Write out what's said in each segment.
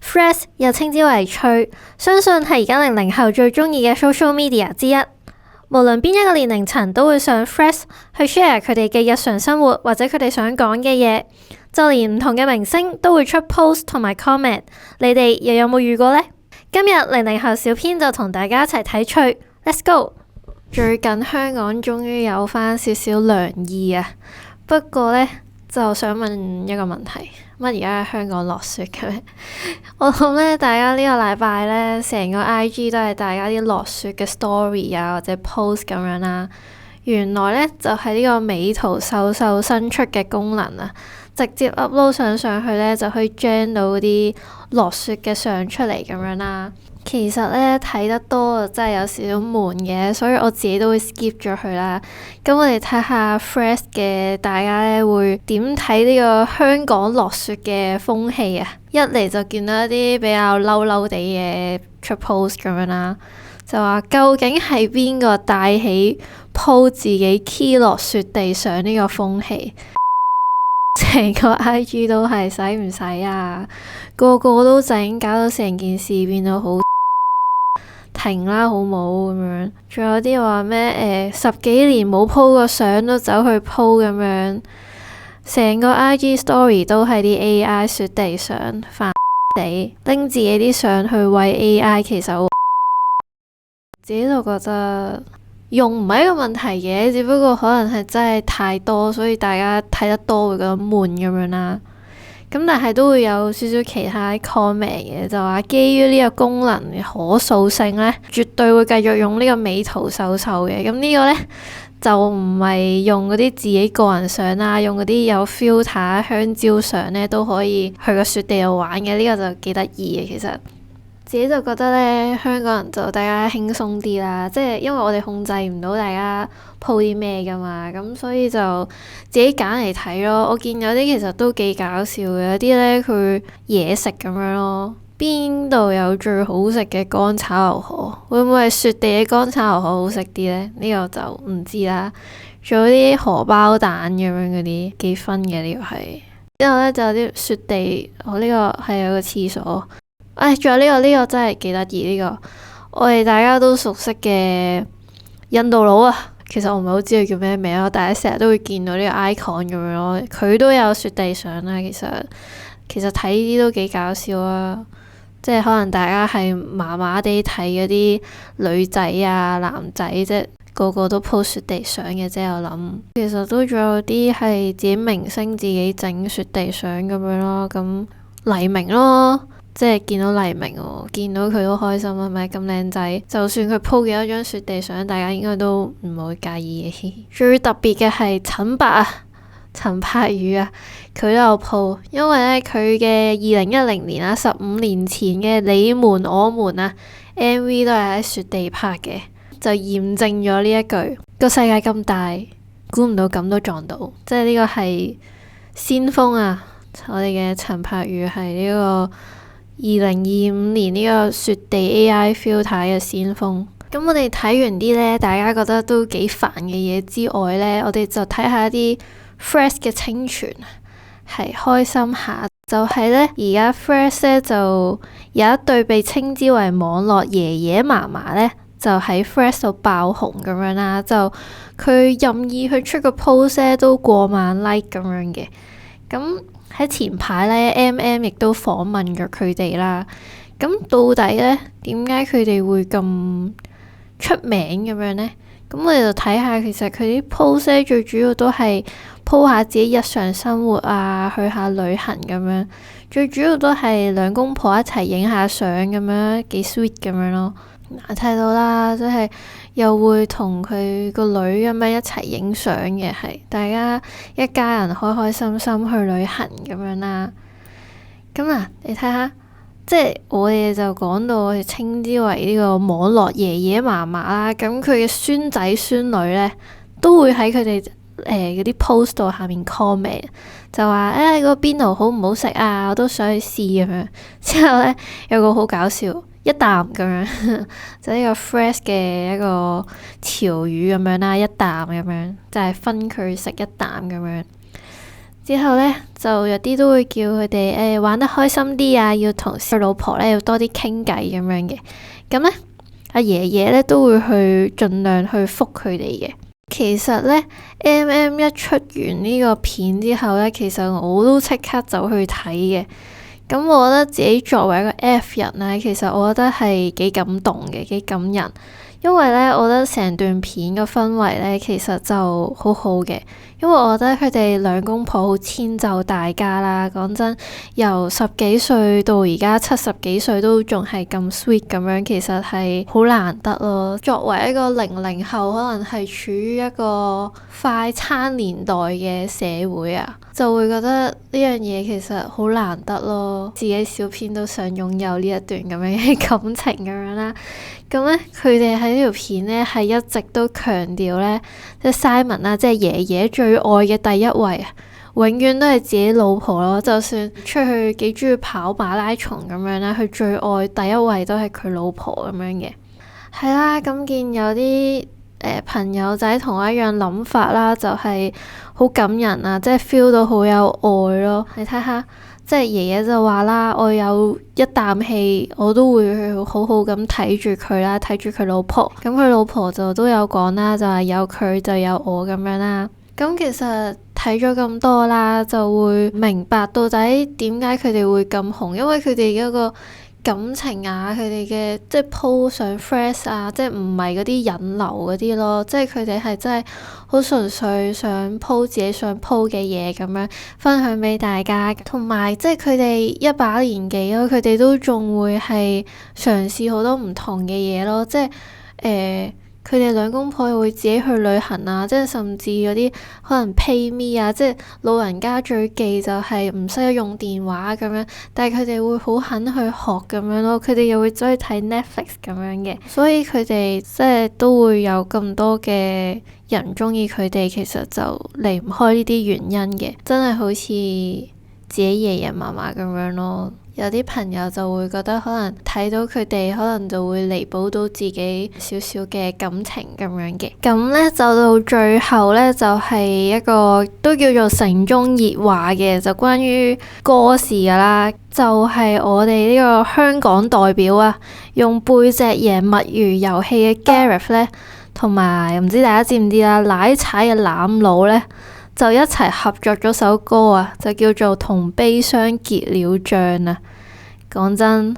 Threads 又稱之為趣，相信係而家00後最鍾意嘅 social media 之一。無論邊一個年齡層都會上 Threads 去 share 佢哋嘅日常生活或者佢哋想講嘅嘢，就連唔同嘅明星都會出 post 同埋 comment。你哋又有冇遇過呢？今日00後小編就同大家一齊睇趣 ，Let's go！ 最近香港終於有返少少涼意啊，不過呢，就想問一個問題，乜而家香港落雪嘅咩？我諗呢，大家呢個禮拜呢，成個 IG 都係大家啲落雪嘅 story 啊或者 post 咁樣啦。原來呢，就係呢個美圖秀秀新出嘅功能啊，直接 upload 上去呢，就可以 gen 到嗰啲落雪嘅相出嚟咁樣啦。其實呢，睇得多真係有少少悶嘅，所以我自己都會 skip 咗佢啦。咁我哋睇下 Threads 嘅大家呢會點睇呢個香港落雪嘅風氣啊？一嚟就見到一啲比較嬲嬲地嘅出 post 咁樣啦，就話究竟係邊個帶起鋪自己 key 落雪地上呢個風氣？成個 IG 都係使唔使啊？個個都整，搞到成件事變到好停啦，好冇咁樣。仲有啲話咩10幾年冇 po 過相都走去 po 咁樣，成個 IG story 都係啲 AI 雪地相，煩地拎自己啲相去餵 AI，其實我自己就覺得用唔係一個問題嘅，只不過可能係真係太多，所以大家睇得多會覺得悶咁樣啦。咁但係都會有少少其他 comment 嘅，就話基於呢個功能嘅可塑性呢，絕對會繼續用呢個美圖秀秀嘅。咁呢個呢，就唔係用嗰啲自己個人相啦，用嗰啲有 filter 香蕉相呢都可以去個雪地度玩嘅。呢個就幾得意嘅，其實。自己就覺得呢，香港人就大家輕鬆啲啦，即係因為我哋控制唔到大家 po 啲咩噶嘛，咁所以就自己揀嚟睇咯。我見有啲其實都幾搞笑嘅，有啲呢，佢嘢食咁樣咯。邊度有最好食嘅乾炒牛河？會唔會係雪地嘅乾炒牛河好食啲呢？呢個就唔知啦。仲有啲荷包蛋咁樣嗰啲幾分嘅，呢個係。之後呢，就有啲雪地，我呢個係有個廁所。仲有呢個真係幾得意呢個，我哋大家都熟悉嘅印度佬啊，其實我唔係好知佢叫咩名咯，但係成日都會見到呢個 icon 咁樣咯，佢都有雪地相啦。其實睇呢啲都幾搞笑啊，即係可能大家係麻麻地睇嗰啲女仔啊男仔啫，個個都 po 雪地相嘅啫。我諗其實都仲有啲係自己明星自己整雪地相咁樣咯，咁黎明咯。即係見到黎明喎，見到佢都開心啊，咪咁靚仔。就算佢 po 幾多張雪地相，大家應該都唔會介意嘅。最特別嘅係陳伯啊，陳柏宇啊，佢都有 po，因為呢，佢嘅2010年啊，15年前嘅你們我們啊 MV 都係喺雪地拍嘅，就驗證咗呢一句：個世界咁大，估唔到咁都撞到。即係呢個係先鋒啊！我哋嘅陳柏宇係呢個2025年呢個雪地 AI filter 嘅先鋒。咁我哋睇完啲呢，大家覺得都幾煩嘅嘢之外呢，我哋就睇下一啲 Threads 嘅清泉，係開心下。就係呢，而家 Threads 呢就有一對被稱之為網絡爺爺嫲嫲呢，就喺 Threads 度爆紅咁樣啦。就佢任意去出個 post 呢都過萬 like 咁樣嘅。咁喺前排呢 MM 亦都訪問咗佢哋啦。咁到底呢，點解佢哋會咁出名咁樣呢？咁我哋就睇下，其實佢啲 post 呢最主要都係 po 下自己日常生活啊，去下旅行咁樣。最主要都係兩公婆一齊影下相咁樣，幾 sweet 咁樣咯。睇到啦，即係又會同佢個女咁樣一齊影相嘅，係大家一家人開開心心去旅行咁樣啦。咁啊，你睇下，即係我哋就講到我哋稱之為呢個網絡爺爺嫲嫲啦。咁佢嘅孫仔孫女呢，都會喺佢哋嗰啲 post 度下面 comment，就話嗰個邊爐好唔好食啊？我都想去試咁樣。之後呢，有個好搞笑。一啖咁樣，就呢個 Threads 嘅一個潮語咁樣啦，一啖咁樣，就係分佢食一啖咁樣。之後呢，就有啲都會叫佢哋玩得開心啲啊，要同佢老婆呢要多啲傾偈咁樣嘅。咁呢，阿爺爺呢都會去盡量去覆佢哋嘅。其實呢 MM 一出完呢個片之後呢，其實我都即刻走去睇嘅。咁我覺得自己作為一個 F 人呢，其實我覺得係幾感動嘅，幾感人。因為呢，我覺得成段片嘅氛圍呢，其實就好好嘅。因為我覺得佢哋兩公婆好遷就大家啦。講真，由10幾歲到而家70幾歲都仲係咁 sweet 咁樣，其實係好難得咯。作為一個00後，可能係處於一個快餐年代嘅社會啊，就會覺得呢樣嘢其實好難得咯。自己小編都想擁有呢一段咁樣嘅感情咁樣啦。咁呢，佢哋喺呢條片呢係一直都強調呢，即係 Simon 啦，即係爺爺最愛嘅第一位啊，永遠都係自己老婆咯。就算出去幾中意跑馬拉松咁樣啦，佢最愛第一位都係佢老婆咁樣嘅。係啦，咁見有啲朋友仔同我一樣諗法啦，就係好感人啊，即係 feel 到好有愛咯。你睇下。即係爺爺就話啦，我有一啖氣，我都會去好好咁睇住佢啦，睇住佢老婆。咁佢老婆就都有講啦，就係有佢就有我咁樣啦。咁其實睇咗咁多啦，就會明白到底點解佢哋會咁紅，因為佢哋嗰個感情啊，佢哋嘅即係 po 上 Threads 啊，即係唔係嗰啲引流嗰啲咯，即係佢哋係真係好純粹想 po 自己想 po 嘅嘢咁樣分享俾大家，同埋即係佢哋一把年紀咯，佢哋都仲會係嘗試好多唔同嘅嘢咯，即係佢哋兩公婆又會自己去旅行啊，即係甚至嗰啲可能 PayMe 啊，即係老人家最忌就係唔識得用電話咁樣，但係佢哋會好肯去學咁樣咯，佢哋又會走去睇 Netflix 咁樣嘅，所以佢哋即係都會有咁多嘅人鍾意佢哋，其實就離唔開呢啲原因嘅，真係好似自己爺爺嫲嫲咁樣咯。有啲朋友就會覺得可能睇到佢哋，可能就會彌補到自己少少嘅感情咁樣嘅。咁呢，就到最後呢，就係一個都叫做城中熱話嘅，就關於歌事㗎啦。就係我哋呢個香港代表啊，用背脊贏墨魚遊戲嘅 Gareth 呢，同埋唔知大家知唔知啦，奶茶嘅攬佬呢，就一齊合作咗首歌啊，就叫做同悲傷結了帳啊。講真，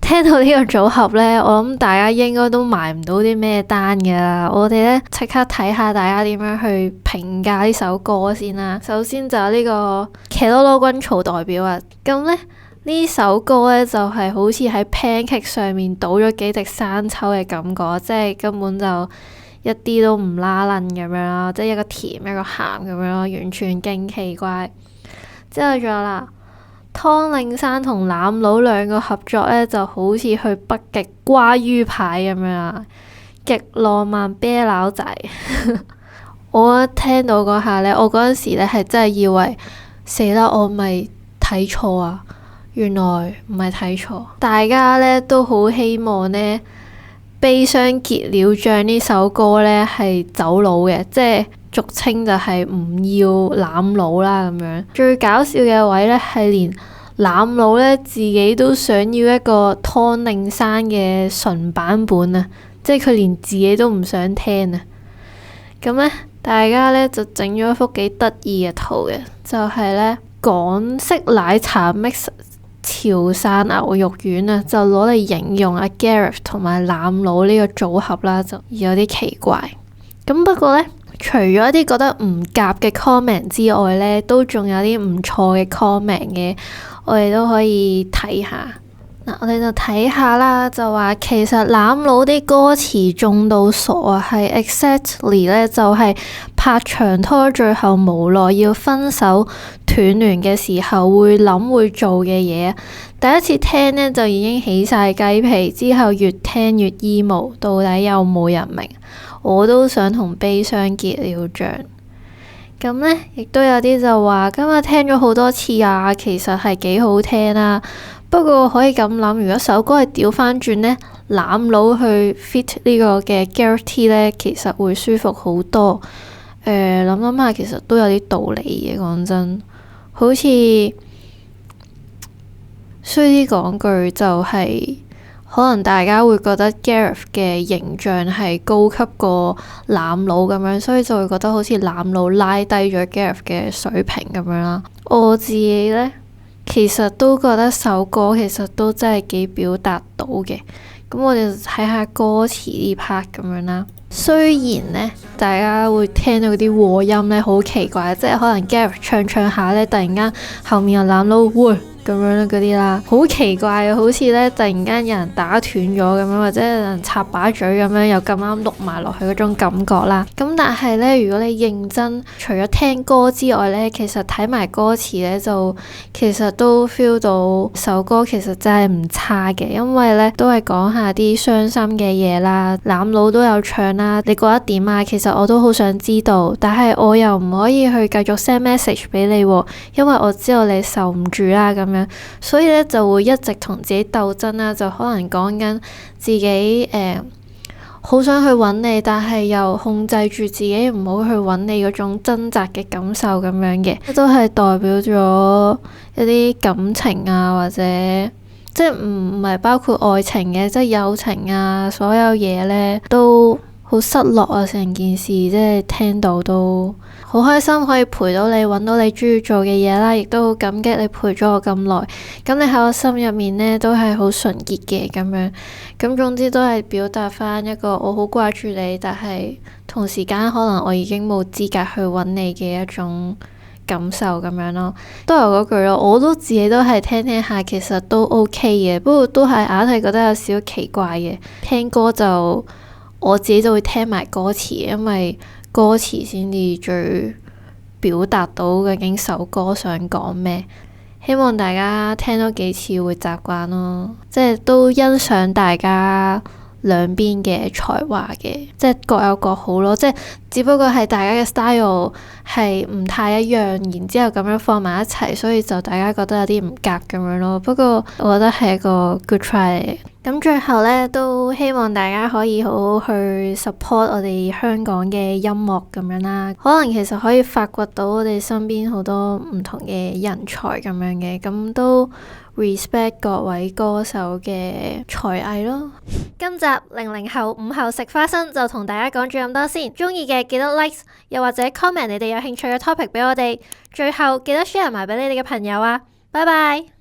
聽到呢個組合呢，我諗大家應該都埋唔到啲咩單㗎啦。我哋呢，即刻睇下大家點樣去評價呢首歌先啦。首先就有呢個騎囉囉軍曹代表啊。咁呢，呢首歌呢，就係好似喺 pancake 上面倒咗幾滴生抽嘅感覺，即係根本就一啲都唔拉楞咁樣咯，即係一個甜一個鹹咁樣咯，完全勁奇怪。之後仲有啦，湯令山同攬佬兩個合作呢，就好似去北極瓜魚牌咁樣啊，極浪漫啤佬仔。我一聽到嗰下呢，我嗰陣時呢係真係以為死啦，我咪睇錯啊！原來唔係睇錯，大家呢都好希望呢。悲傷結了帳呢首歌呢係走佬嘅，即係俗稱就係唔要攬佬啦咁樣。最搞笑嘅位呢係連攬佬呢自己都想要一個湯令山嘅純版本啊，即係佢連自己都唔想聽啊。咁呢，大家呢就整咗一幅幾得意嘅圖嘅，就係呢港式奶茶 mix潮汕牛肉丸啊，就攞嚟形容阿 Gareth 同埋攬佬呢個組合啦，就有啲奇怪。咁不過呢，除咗一啲覺得唔夾嘅 comment 之外呢，都仲有啲唔錯嘅 comment 嘅，我哋都可以睇下。嗱，我哋就睇下啦，就話其實攬佬啲歌詞中到傻啊，係 exactly 呢，就係拍長拖最後無奈要分手斷聯嘅時候會諗會做嘅嘢。第一次聽呢，就已經起晒雞皮，之後越聽越 emo， 到底有冇人明？我都想同悲傷結了帳。咁呢，亦都有啲就話今日聽咗好多次啊，其實係幾好聽啊。不過可以咁諗，如果首歌係調翻轉呢，攬佬去 fit 呢個嘅 Gareth T 呢，其實會舒服好多。諗諗下其實都有啲道理嘅，講真，好似衰啲講句就係，可能大家會覺得 Gareth 嘅形象係高級過攬佬咁樣，所以就會覺得好似攬佬拉低咗 Gareth 嘅水平咁樣啦。我自己呢，其實都覺得首歌其實都真係幾表達到嘅。咁我哋睇下歌詞呢 part 咁樣啦。雖然呢，大家會聽到啲和音呢好奇怪，即係可能 Gareth 唱唱下呢，突然間後面有攬佬會咁樣嗰啲啦，好奇怪啊！好似呢，突然間有人打斷咗咁樣，或者有人插把嘴咁樣，又咁啱錄埋落去嗰種感覺啦。咁但係呢，如果你認真，除咗聽歌之外呢，其實睇埋歌詞呢，就其實都 feel 到首歌其實真係唔差嘅，因為呢都係講下啲傷心嘅嘢啦。攬佬都有唱啦，你覺得點啊？其實我都好想知道，但係我又唔可以去繼續 send message 俾你喎，因為我知道你受唔住啦咁樣，所以咧就會一直同自己鬥爭啦，就可能講緊自己好想去揾你，但係又控制住自己唔好去揾你嗰種掙扎嘅感受咁樣嘅，都係代表咗一啲感情啊，或者即係唔係包括愛情嘅，即係友情啊，所有嘢呢都好失落啊！成件事即係聽到都好開心，可以陪到你，揾到你中意做嘅嘢啦，亦都好感激你陪咗我咁耐。咁你喺我心入面呢，都係好純潔嘅咁樣。咁總之都係表達翻一個我好掛住你，但係同時間可能我已經冇資格去揾你嘅一種感受咁樣咯。都係嗰句咯，我都自己都係聽聽下，其實都 OK 嘅。不過都係硬係覺得有少少奇怪嘅。聽歌就我自己就會聽埋歌詞，因為歌詞先至最表達到究竟首歌想講咩。希望大家聽多幾次會習慣咯，即係都欣賞大家兩邊嘅才華嘅，即係各有各好咯。即係只不過係大家嘅 style 係唔太一樣，然之後咁樣放埋一齊，所以就大家覺得有啲唔夾咁樣咯。不過我覺得係一個 good try 嚟嘅。咁最後呢，都希望大家可以好好去 support 我哋香港嘅音樂咁樣啦。可能其實可以發掘到我哋身邊好多唔同嘅人才咁樣嘅，咁都 respect 各位歌手嘅才藝咯。今集00後午後食花生就同大家講咗咁多先，中意嘅記得 like， 又或者 comment 你哋有興趣嘅 topic 俾我哋。最後記得 share 埋俾你哋嘅朋友啊。拜拜。